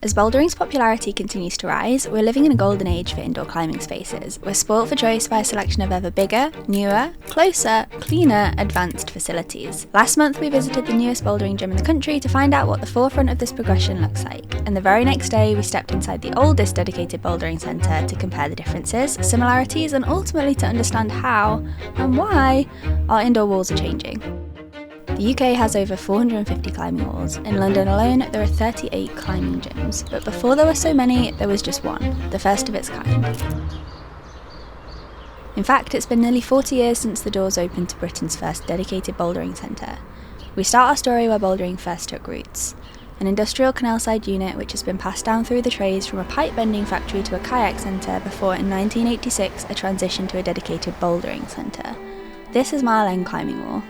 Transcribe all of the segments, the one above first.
As bouldering's popularity continues to rise, we're living in a golden age for indoor climbing spaces. We're spoilt for choice by a selection of ever bigger, newer, closer, cleaner, advanced facilities. Last month we visited the newest bouldering gym in the country to find out what the forefront of this progression looks like, and the very next day we stepped inside the oldest dedicated bouldering centre to compare the differences, similarities, and ultimately to understand how and why our indoor walls are changing. The UK has over 450 climbing walls. In London alone, there are 38 climbing gyms, but before there were so many, there was just one, the first of its kind. In fact, it's been nearly 40 years since the doors opened to Britain's first dedicated bouldering centre. We start our story where bouldering first took roots, an industrial canal-side unit which has been passed down through the trades from a pipe-bending factory to a kayak centre before in 1986 a transition to a dedicated bouldering centre. This is Mile End Climbing Wall.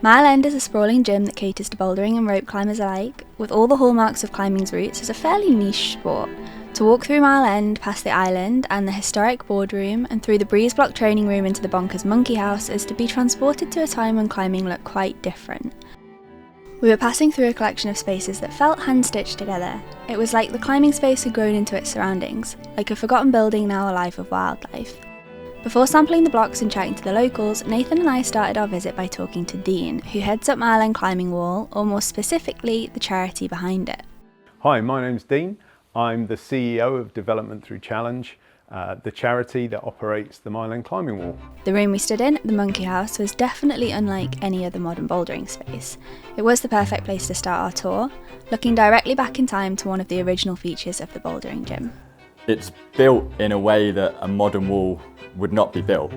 Mile End is a sprawling gym that caters to bouldering and rope climbers alike. With all the hallmarks of climbing's roots, it's a fairly niche sport. To walk through Mile End, past the island and the historic boardroom, and through the breeze block training room into the bonkers monkey house is to be transported to a time when climbing looked quite different. We were passing through a collection of spaces that felt hand-stitched together. It was like the climbing space had grown into its surroundings, like a forgotten building now alive with wildlife. Before sampling the blocks and chatting to the locals, Nathan and I started our visit by talking to Dean, who heads up Mile End Climbing Wall, or more specifically, the charity behind it. Hi, my name's Dean. I'm the CEO of Development Through Challenge, the charity that operates the Mile End Climbing Wall. The room we stood in, the monkey house, was definitely unlike any other modern bouldering space. It was the perfect place to start our tour, looking directly back in time to one of the original features of the bouldering gym. It's built in a way that a modern wall would not be built.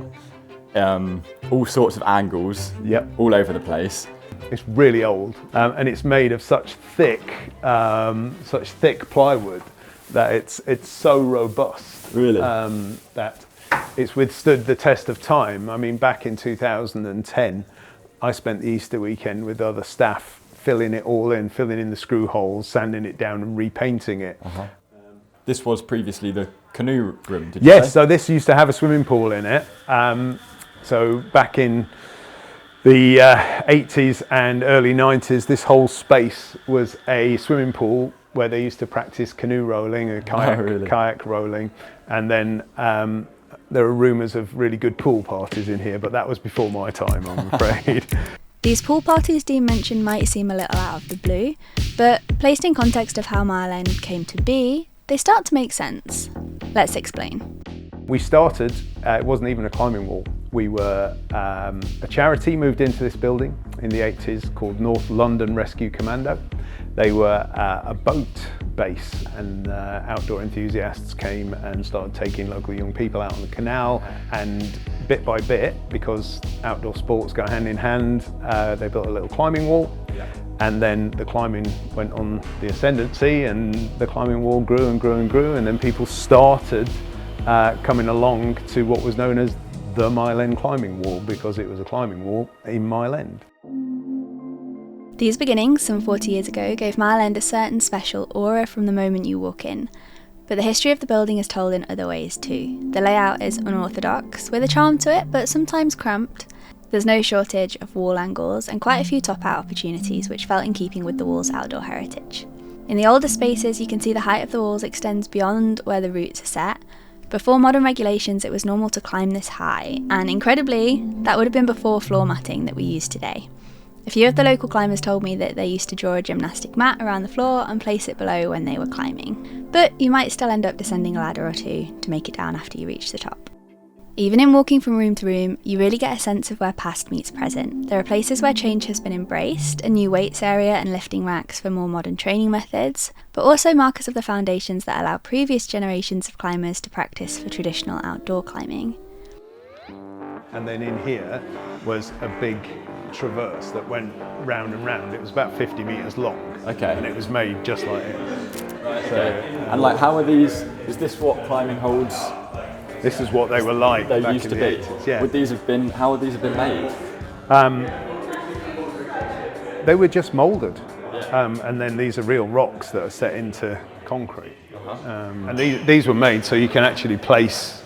All sorts of angles, all over the place. It's really old, and it's made of such thick plywood that it's so robust. Really? That it's withstood the test of time. I mean, back in 2010, I spent the Easter weekend with other staff filling it all in, filling in the screw holes, sanding it down and repainting it. This was previously the canoe room, did you say? Yes, so this used to have a swimming pool in it. So back in the 80s and early 90s, this whole space was a swimming pool where they used to practice canoe rolling and kayak rolling. And then there are rumours of really good pool parties in here, but that was before my time, I'm afraid. These pool parties Dean mentioned might seem a little out of the blue, but placed in context of how Mile End came to be, they start to make sense. Let's explain. We started, it wasn't even a climbing wall. We were a charity moved into this building in the 80s called North London Rescue Commando. They were a boat base, and outdoor enthusiasts came and started taking local young people out on the canal, and bit by bit, because outdoor sports go hand in hand, they built a little climbing wall. And then the climbing went on the ascendancy, and the climbing wall grew and grew and grew, and then people started coming along to what was known as the Mile End Climbing Wall, because it was a climbing wall in Mile End. These beginnings, some 40 years ago, gave Mile End a certain special aura from the moment you walk in. But the history of the building is told in other ways too. The layout is unorthodox, with a charm to it, but sometimes cramped. There's no shortage of wall angles and quite a few top-out opportunities which felt in keeping with the wall's outdoor heritage. In the older spaces you can see the height of the walls extends beyond where the roots are set. Before modern regulations it was normal to climb this high, and incredibly, that would have been before floor matting that we use today. A few of the local climbers told me that they used to draw a gymnastic mat around the floor and place it below when they were climbing. But you might still end up descending a ladder or two to make it down after you reach the top. Even in walking from room to room, you really get a sense of where past meets present. There are places where change has been embraced, a new weights area and lifting racks for more modern training methods, but also markers of the foundations that allow previous generations of climbers to practice for traditional outdoor climbing. And then in here was a big traverse that went round and round. It was about 50 metres long. Okay. And it was made just like it. Right, okay. And like, how are these, is this what climbing holds? This is what they were like they back used in to the be. 80s. Yeah. Would these have been, how would these have been made? They were just moulded, and then these are real rocks that are set into concrete. And these were made so you can actually place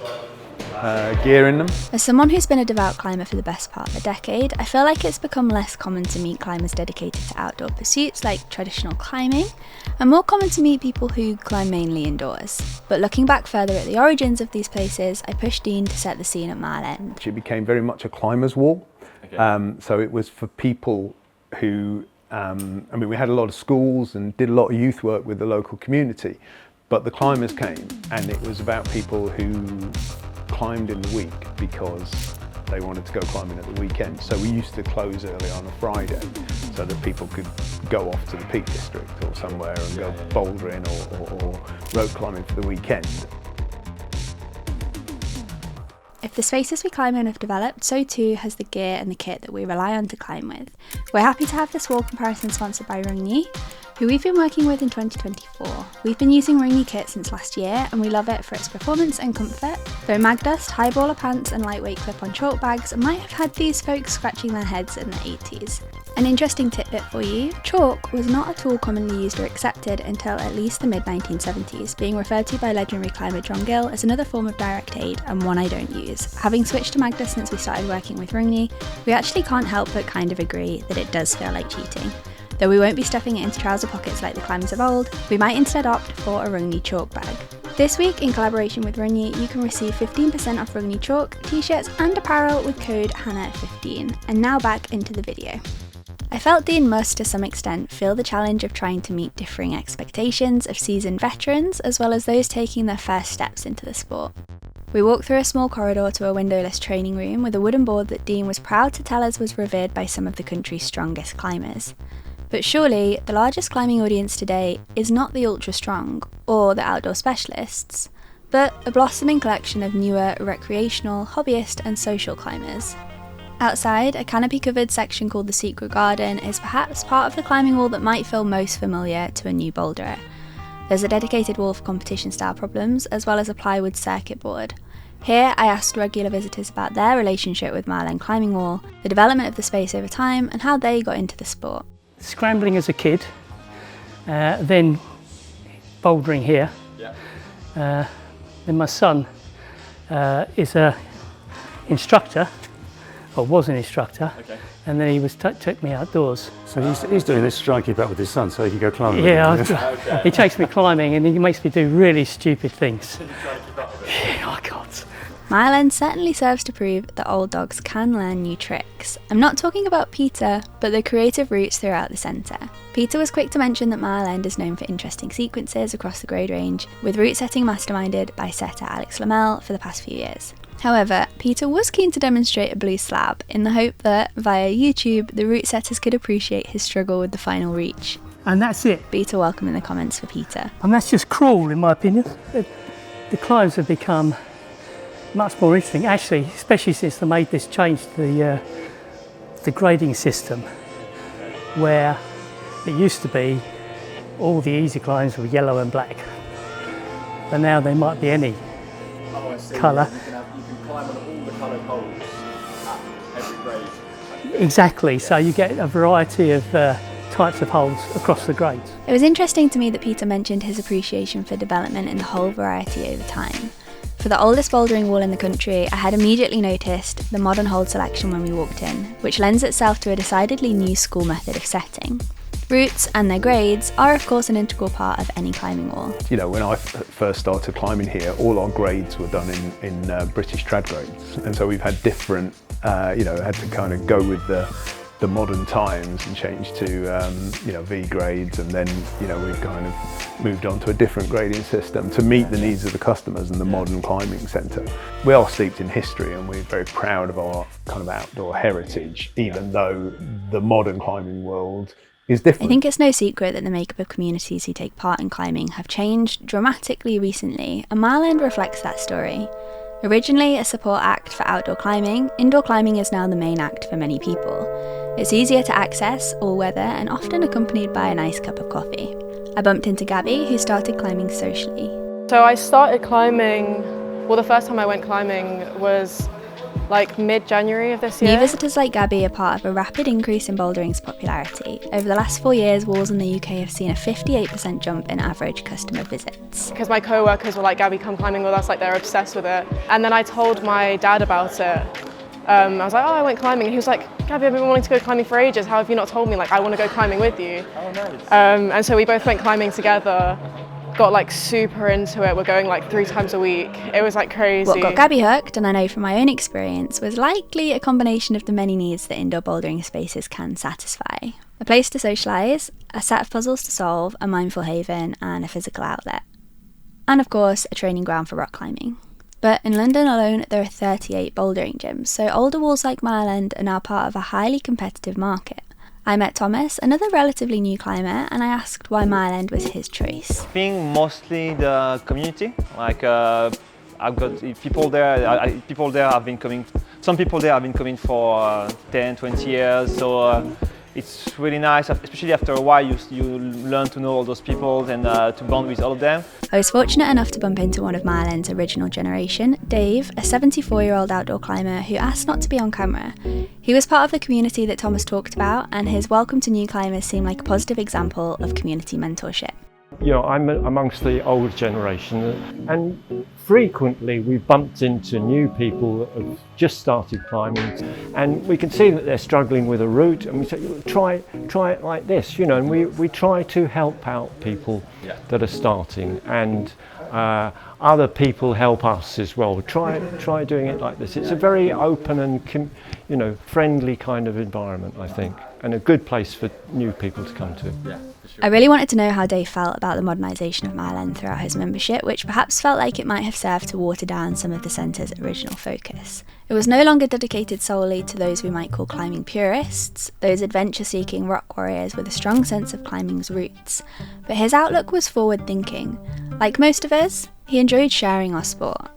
gear in them. As someone who's been a devout climber for the best part of a decade, I feel like it's become less common to meet climbers dedicated to outdoor pursuits like traditional climbing, and more common to meet people who climb mainly indoors. But looking back further at the origins of these places, I pushed Dean to set the scene at Mile End. It became very much a climber's wall. Okay. So it was for people who, we had a lot of schools and did a lot of youth work with the local community, but the climbers came, and it was about people who climbed in the week because they wanted to go climbing at the weekend. So we used to close early on a Friday so that people could go off to the Peak District or somewhere and go bouldering or road climbing for the weekend. If the spaces we climb in have developed, so too has the gear and the kit that we rely on to climb with. We're happy to have this wall comparison sponsored by Rungy, who we've been working with in 2024. We've been using Rungy kit since last year, and we love it for its performance and comfort, though Magdust, highballer pants and lightweight clip-on chalk bags might have had these folks scratching their heads in the 80s. An interesting tidbit for you, chalk was not a tool commonly used or accepted until at least the mid-1970s, being referred to by legendary climber John Gill as another form of direct aid and one I don't use. Having switched to Magdust since we started working with Rungy, we actually can't help but kind of agree that it does feel like cheating. Though we won't be stuffing it into trouser pockets like the climbers of old, we might instead opt for a Rungy chalk bag. This week, in collaboration with Rungy, you can receive 15% off Rungy chalk, t-shirts and apparel with code HANNAH15. And now back into the video. I felt Dean must, to some extent, feel the challenge of trying to meet differing expectations of seasoned veterans, as well as those taking their first steps into the sport. We walked through a small corridor to a windowless training room with a wooden board that Dean was proud to tell us was revered by some of the country's strongest climbers. But surely, the largest climbing audience today is not the ultra-strong, or the outdoor specialists, but a blossoming collection of newer recreational, hobbyist and social climbers. Outside, a canopy-covered section called the Secret Garden is perhaps part of the climbing wall that might feel most familiar to a new boulderer. There's a dedicated wall for competition-style problems, as well as a plywood circuit board. Here, I asked regular visitors about their relationship with Mile End Climbing Wall, the development of the space over time, and how they got into the sport. Scrambling as a kid, then bouldering here. Yeah. Then my son is an instructor, or was an instructor, okay. And then he took me outdoors. So he's doing this to try and keep up with his son so he can go climbing. Yeah, okay. He takes me climbing and he makes me do really stupid things. Can you try and keep up with it? Yeah, I can't. Mile End certainly serves to prove that old dogs can learn new tricks. I'm not talking about Peter, but the creative routes throughout the centre. Peter was quick to mention that Mile End is known for interesting sequences across the grade range, with route setting masterminded by setter Alex Lamel for the past few years. However, Peter was keen to demonstrate a blue slab in the hope that, via YouTube, the route setters could appreciate his struggle with the final reach. And that's it. Peter welcome in the comments for Peter. And that's just cruel in my opinion. The climbs have become much more interesting, actually, especially since they made this change to the grading system, where it used to be all the easy climbs were yellow and black, but now they might be any colour. You can climb on all the coloured holes at every grade. Exactly, so you get a variety of types of holes across the grades. It was interesting to me that Peter mentioned his appreciation for development in the whole variety over time. For the oldest bouldering wall in the country, I had immediately noticed the modern hold selection when we walked in, which lends itself to a decidedly new school method of setting. Routes and their grades are of course an integral part of any climbing wall. You know, when I first started climbing here, all our grades were done in British trad grades, and so we've had different, had to kind of go with the modern times and change to V grades, and then we've kind of moved on to a different grading system to meet the needs of the customers and the modern climbing centre. We are steeped in history and we're very proud of our kind of outdoor heritage, even though the modern climbing world is different. I think it's no secret that the makeup of communities who take part in climbing have changed dramatically recently, and Mile End reflects that story. Originally a support act for outdoor climbing, indoor climbing is now the main act for many people. It's easier to access, all weather, and often accompanied by a nice cup of coffee. I bumped into Gabby, who started climbing socially. So I started climbing, well, the first time I went climbing was like mid-January of this year. New visitors like Gabby are part of a rapid increase in bouldering's popularity. Over the last 4 years, walls in the UK have seen a 58% jump in average customer visits. Because my co-workers were like, Gabby, come climbing with us, like they're obsessed with it. And then I told my dad about it. I was like, oh, I went climbing. And he was like, Gabby, I've been wanting to go climbing for ages. How have you not told me? Like, I want to go climbing with you. Oh, nice. And so we both went climbing together, got like super into it. We're going like 3 times a week. It was like crazy. What got Gabby hooked, and I know from my own experience, was likely a combination of the many needs that indoor bouldering spaces can satisfy. A place to socialise, a set of puzzles to solve, a mindful haven, and a physical outlet. And of course, a training ground for rock climbing. But in London alone, there are 38 bouldering gyms, so older walls like Mile End are now part of a highly competitive market. I met Thomas, another relatively new climber, and I asked why Mile End was his choice. I think mostly the community. Like I've got people there. People there have been coming. Some people there have been coming for 10, 20 years. So it's really nice, especially after a while. You learn to know all those people and to bond with all of them. I was fortunate enough to bump into one of Mile End's original generation, Dave, a 74-year-old outdoor climber who asked not to be on camera. He was part of the community that Thomas talked about, and his welcome to new climbers seemed like a positive example of community mentorship. You know, I'm amongst the older generation, and frequently we've bumped into new people that have just started climbing, and we can see that they're struggling with a route, and we say, try it like this, you know, and we try to help out people that are starting, and other people help us as well. Try doing it like this. It's a very open and friendly kind of environment, I think, and a good place for new people to come to. Yeah, for sure. I really wanted to know how Dave felt about the modernisation of Mile End throughout his membership, which perhaps felt like it might have served to water down some of the centre's original focus. It was no longer dedicated solely to those we might call climbing purists, those adventure-seeking rock warriors with a strong sense of climbing's roots, but his outlook was forward-thinking. Like most of us, he enjoyed sharing our sport.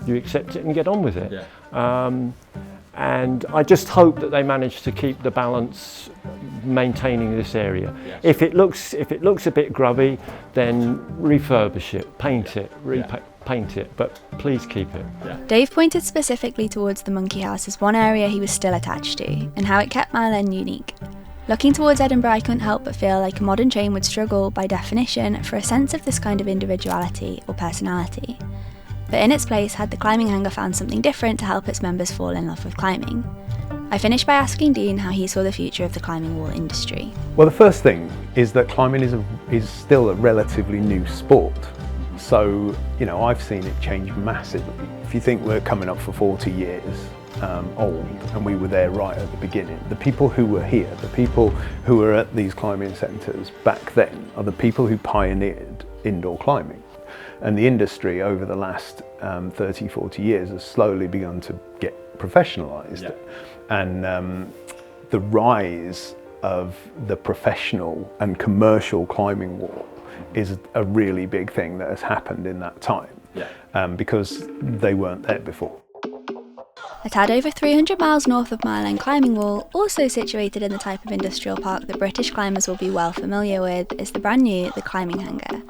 You accept it and get on with it. Yeah. And I just hope that they manage to keep the balance maintaining this area. Yes. If it looks a bit grubby, then refurbish it, paint it, paint it, but please keep it. Yeah. Dave pointed specifically towards the Monkey House as one area he was still attached to, and how it kept Mile End unique. Looking towards Edinburgh, I couldn't help but feel like a modern chain would struggle, by definition, for a sense of this kind of individuality or personality. But in its place, had the climbing Hangar found something different to help its members fall in love with climbing? I finished by asking Dean how he saw the future of the climbing wall industry. Well, the first thing is that climbing is still a relatively new sport. So, you know, I've seen it change massively. If you think we're coming up for 40 years old, and we were there right at the beginning, the people who were here, the people who were at these climbing centres back then, are the people who pioneered indoor climbing. And the industry over the last 30, 40 years has slowly begun to get professionalised. Yeah. And the rise of the professional and commercial climbing wall is a really big thing that has happened in that time, because they weren't there before. A tad over 300 miles north of Mile End Climbing Wall, also situated in the type of industrial park that British climbers will be well familiar with, is the brand new The Climbing Hangar.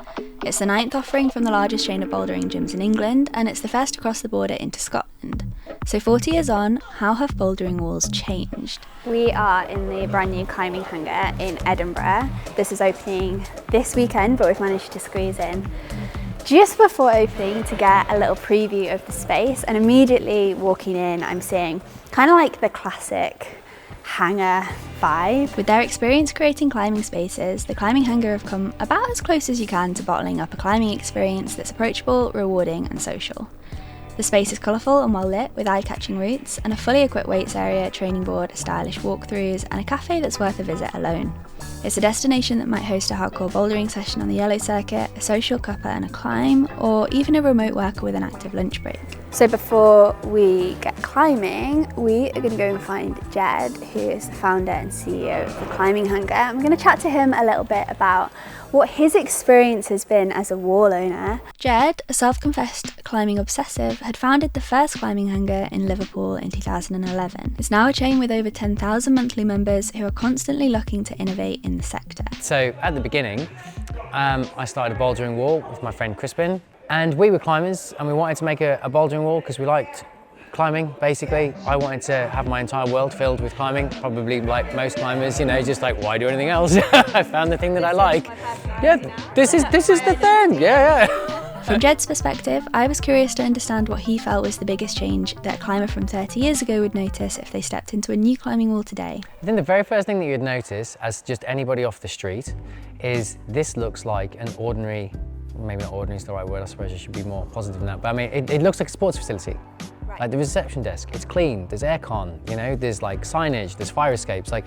It's the 9th offering from the largest chain of bouldering gyms in England, and it's the first across the border into Scotland. So 40 years on, how have bouldering walls changed? We are in the brand new Climbing Hangar in Edinburgh. This is opening this weekend, but we've managed to squeeze in just before opening to get a little preview of the space, and immediately walking in I'm seeing kind of like the classic hangar vibe. With their experience creating climbing spaces, the Climbing Hangar have come about as close as you can to bottling up a climbing experience that's approachable, rewarding and social. The space is colourful and well lit, with eye-catching routes, and a fully equipped weights area, training board, stylish walkthroughs, and a cafe that's worth a visit alone. It's a destination that might host a hardcore bouldering session on the yellow circuit, a social cuppa and a climb, or even a remote worker with an active lunch break. So before we get climbing, we are going to go and find Jed, who is the founder and CEO of the Climbing Hangar. I'm going to chat to him a little bit about what his experience has been as a wall owner. Jed, a self-confessed climbing obsessive, had founded the first Climbing Hangar in Liverpool in 2011. It's now a chain with over 10,000 monthly members who are constantly looking to innovate in the sector. So at the beginning, I started a bouldering wall with my friend Crispin, and we were climbers and we wanted to make a bouldering wall because we liked climbing, basically. I wanted to have my entire world filled with climbing, probably like most climbers, you know, just like, why do anything else? I found the thing that I like. Yeah, this is the thing, yeah. From Jed's perspective, I was curious to understand what he felt was the biggest change that a climber from 30 years ago would notice if they stepped into a new climbing wall today. I think the very first thing that you'd notice, as just anybody off the street, is this looks like an ordinary, maybe not ordinary is the right word, I suppose I should be more positive than that, but I mean, it looks like a sports facility. Right. Like the reception desk, it's clean, there's aircon, you know, there's like signage, there's fire escapes, like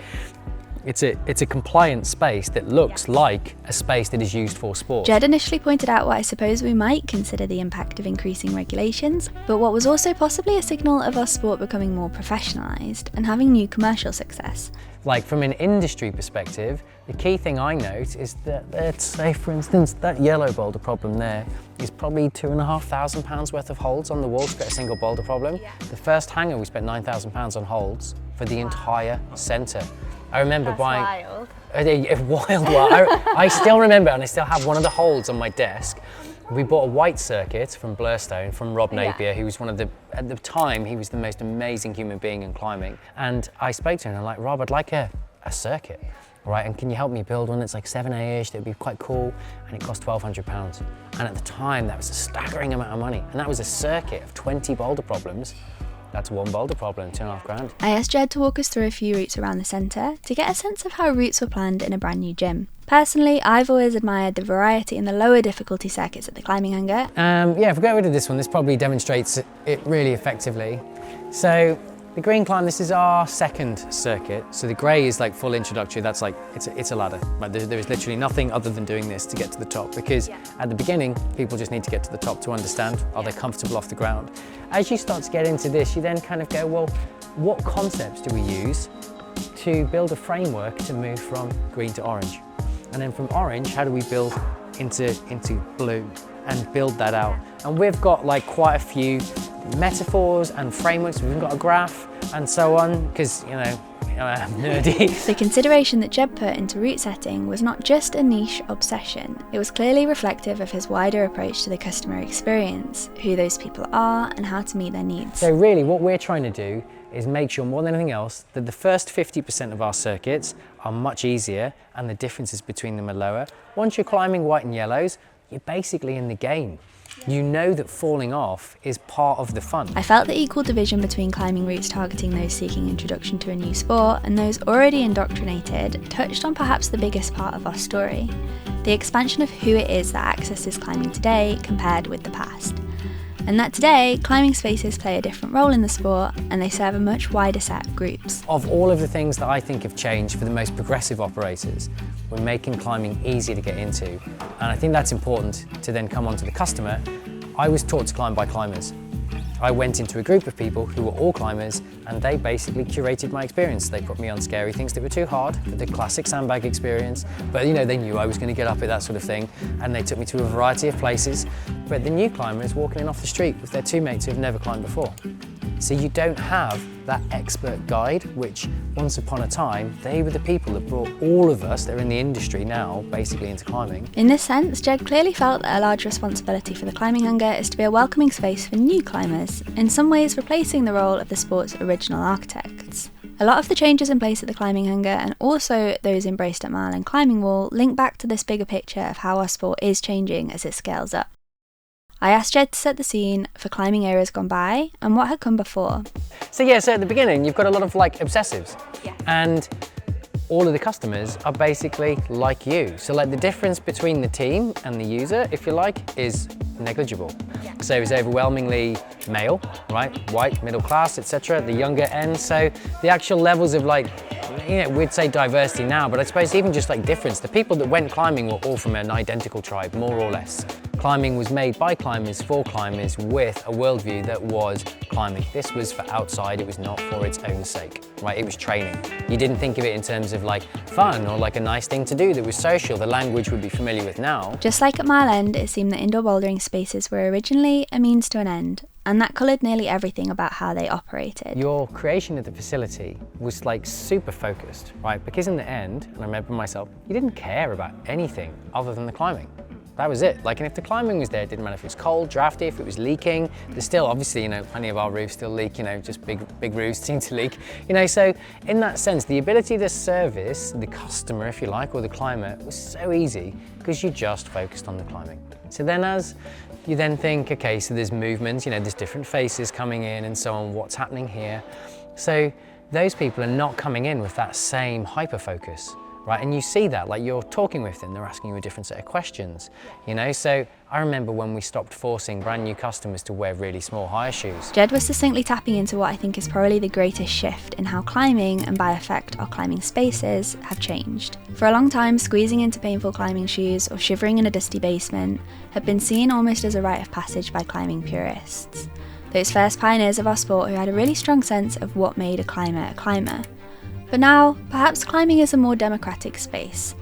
it's a compliant space that looks like a space that is used for sport. Jed initially pointed out what I suppose we might consider the impact of increasing regulations, but what was also possibly a signal of our sport becoming more professionalised and having new commercial success. Like from an industry perspective, the key thing I note is that, let's say for instance, that yellow boulder problem there is probably £2,500 worth of holds on the wall to get a single boulder problem. Yeah. The first hangar we spent £9,000 on holds for the entire centre. I remember buying wild. I still remember, and I still have one of the holds on my desk. We bought a white circuit from Blurstone from Rob Napier, who was one of at the time, he was the most amazing human being in climbing. And I spoke to him and I'm like, Rob, I'd like a circuit, right? And can you help me build one that's like 7A-ish, that'd be quite cool? And it cost £1,200. And at the time, that was a staggering amount of money. And that was a circuit of 20 boulder problems. That's one boulder problem, £2,500. I asked Jed to walk us through a few routes around the centre to get a sense of how routes were planned in a brand new gym. Personally, I've always admired the variety and the lower difficulty circuits at the climbing hangar. Yeah, if we get rid of this one, this probably demonstrates it really effectively. So the green climb, this is our second circuit. So the grey is like full introductory, that's like, it's a ladder. Like there is literally nothing other than doing this to get to the top, because at the beginning, people just need to get to the top to understand, are they comfortable off the ground? As you start to get into this, you then kind of go, well, what concepts do we use to build a framework to move from green to orange? And then from orange, how do we build into blue and build that out? And we've got like quite a few metaphors and frameworks. We've got a graph and so on, because, you know, I'm nerdy. The consideration that Jed put into route setting was not just a niche obsession. It was clearly reflective of his wider approach to the customer experience, who those people are and how to meet their needs. So really what we're trying to do is make sure more than anything else that the first 50% of our circuits are much easier and the differences between them are lower. Once you're climbing white and yellows, you're basically in the game. You know that falling off is part of the fun. I felt the equal division between climbing routes targeting those seeking introduction to a new sport and those already indoctrinated touched on perhaps the biggest part of our story, the expansion of who it is that accesses climbing today compared with the past. And that today, climbing spaces play a different role in the sport and they serve a much wider set of groups. Of all of the things that I think have changed for the most progressive operators, we're making climbing easier to get into. And I think that's important to then come on to the customer. I was taught to climb by climbers. I went into a group of people who were all climbers and they basically curated my experience. They put me on scary things that were too hard, the classic sandbag experience, but you know, they knew I was going to get up at that sort of thing, and they took me to a variety of places. But the new climber is walking in off the street with their two mates who have never climbed before. So you don't have that expert guide, which once upon a time, they were the people that brought all of us that are in the industry now basically into climbing. In this sense, Jed clearly felt that a large responsibility for the climbing hangar is to be a welcoming space for new climbers, in some ways replacing the role of the sport's original architects. A lot of the changes in place at the climbing hangar and also those embraced at Mile End Climbing Wall link back to this bigger picture of how our sport is changing as it scales up. I asked Jed to set the scene for climbing eras gone by and what had come before. So at the beginning you've got a lot of like obsessives, and all of the customers are basically like you. So like the difference between the team and the user, if you like, is negligible. So it's overwhelmingly male, right? White, middle class, etc. The younger end. So the actual levels of like, you know, we'd say diversity now, but I suppose even just like difference. The people that went climbing were all from an identical tribe, more or less. Climbing was made by climbers for climbers with a worldview that was climbing. This was for outside, it was not for its own sake, right? It was training. You didn't think of it in terms of like fun or like a nice thing to do that was social, the language we'd be familiar with now. Just like at Mile End, it seemed that indoor bouldering spaces were originally a means to an end, and that coloured nearly everything about how they operated. Your creation of the facility was like super focused, right? Because in the end, and I remember myself, you didn't care about anything other than the climbing. That was it. Like, and if the climbing was there, it didn't matter if it was cold, drafty, if it was leaking. There's still, obviously, you know, plenty of our roofs still leak, you know, just big roofs seem to leak. You know, so in that sense, the ability to service the customer, if you like, or the climber was so easy because you just focused on the climbing. So then as you then think, okay, so there's movements, you know, there's different faces coming in and so on, what's happening here. So those people are not coming in with that same hyper focus. Right, and you see that, like you're talking with them, they're asking you a different set of questions, you know? So I remember when we stopped forcing brand new customers to wear really small hire shoes. Jed was succinctly tapping into what I think is probably the greatest shift in how climbing, and by effect our climbing spaces, have changed. For a long time, squeezing into painful climbing shoes or shivering in a dusty basement had been seen almost as a rite of passage by climbing purists. Those first pioneers of our sport who had a really strong sense of what made a climber a climber. But now, perhaps climbing is a more democratic space.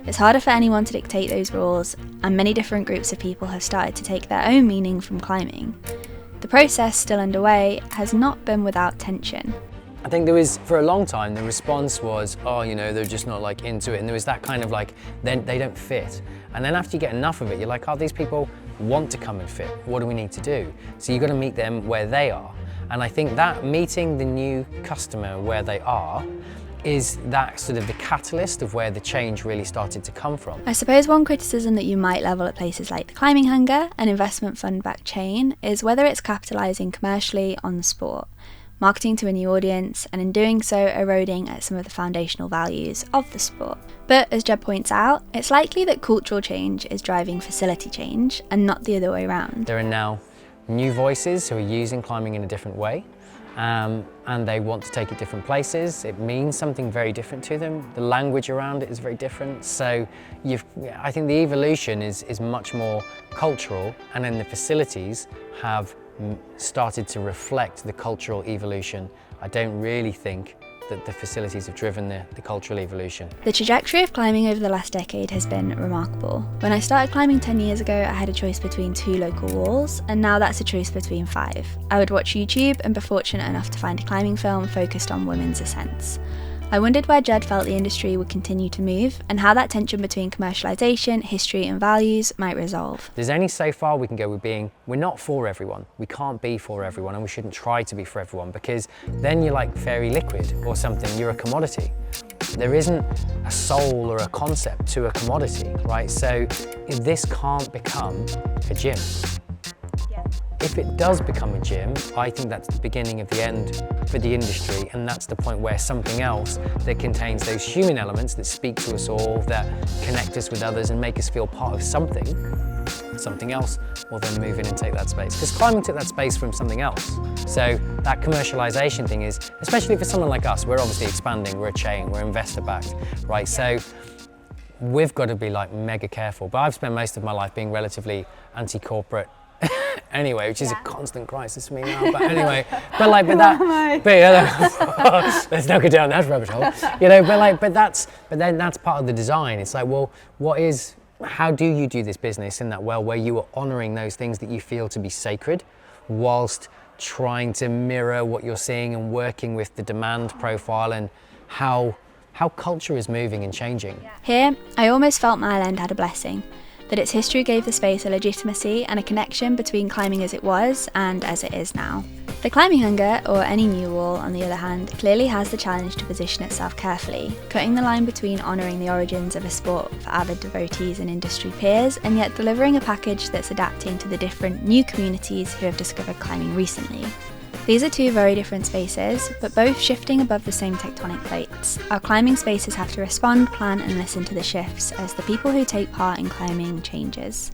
It's harder for anyone to dictate those rules, and many different groups of people have started to take their own meaning from climbing. The process, still underway, has not been without tension. I think there was, for a long time, the response was, oh, you know, they're just not like into it, and there was that kind of like, then they don't fit. And then after you get enough of it, you're like, oh, these people want to come and fit. What do we need to do? So you've got to meet them where they are. And I think that meeting the new customer where they are is that sort of the catalyst of where the change really started to come from. I suppose one criticism that you might level at places like the Climbing Hangar, an investment fund-backed chain, is whether it's capitalising commercially on the sport, marketing to a new audience, and in doing so eroding at some of the foundational values of the sport. But as Jed points out, it's likely that cultural change is driving facility change and not the other way around. There are now new voices who are using climbing in a different way. And they want to take it different places. It means something very different to them. The language around it is very different. So I think the evolution is much more cultural, and then the facilities have started to reflect the cultural evolution. I don't really think that the facilities have driven the cultural evolution. The trajectory of climbing over the last decade has been remarkable. When I started climbing 10 years ago, I had a choice between 2 local walls, and now that's a choice between 5. I would watch YouTube and be fortunate enough to find a climbing film focused on women's ascents. I wondered where Jed felt the industry would continue to move, and how that tension between commercialisation, history and values might resolve. There's only so far we can go with being, we're not for everyone. We can't be for everyone, and we shouldn't try to be for everyone, because then you're like fairy liquid or something, you're a commodity. There isn't a soul or a concept to a commodity, right? So this can't become a gym. If it does become a gym, I think that's the beginning of the end for the industry, and that's the point where something else that contains those human elements that speak to us all, that connect us with others and make us feel part of something else will then move in and take that space. Because climbing took that space from something else. So that commercialization thing is, especially for someone like us, we're obviously expanding, we're a chain, we're investor backed, right? So we've got to be like mega careful. But I've spent most of my life being relatively anti-corporate anyway, which is a constant crisis for me now. But anyway, let's not go down that rabbit hole. You know, but then that's part of the design. It's like, well, how do you do this business in that where you are honouring those things that you feel to be sacred, whilst trying to mirror what you're seeing and working with the demand profile and how culture is moving and changing. Here, I almost felt Mile End had a blessing, that its history gave the space a legitimacy and a connection between climbing as it was and as it is now. The Climbing Hangar, or any new wall on the other hand, clearly has the challenge to position itself carefully, cutting the line between honouring the origins of a sport for avid devotees and industry peers, and yet delivering a package that's adapting to the different new communities who have discovered climbing recently. These are 2 very different spaces, but both shifting above the same tectonic plates. Our climbing spaces have to respond, plan and listen to the shifts as the people who take part in climbing changes.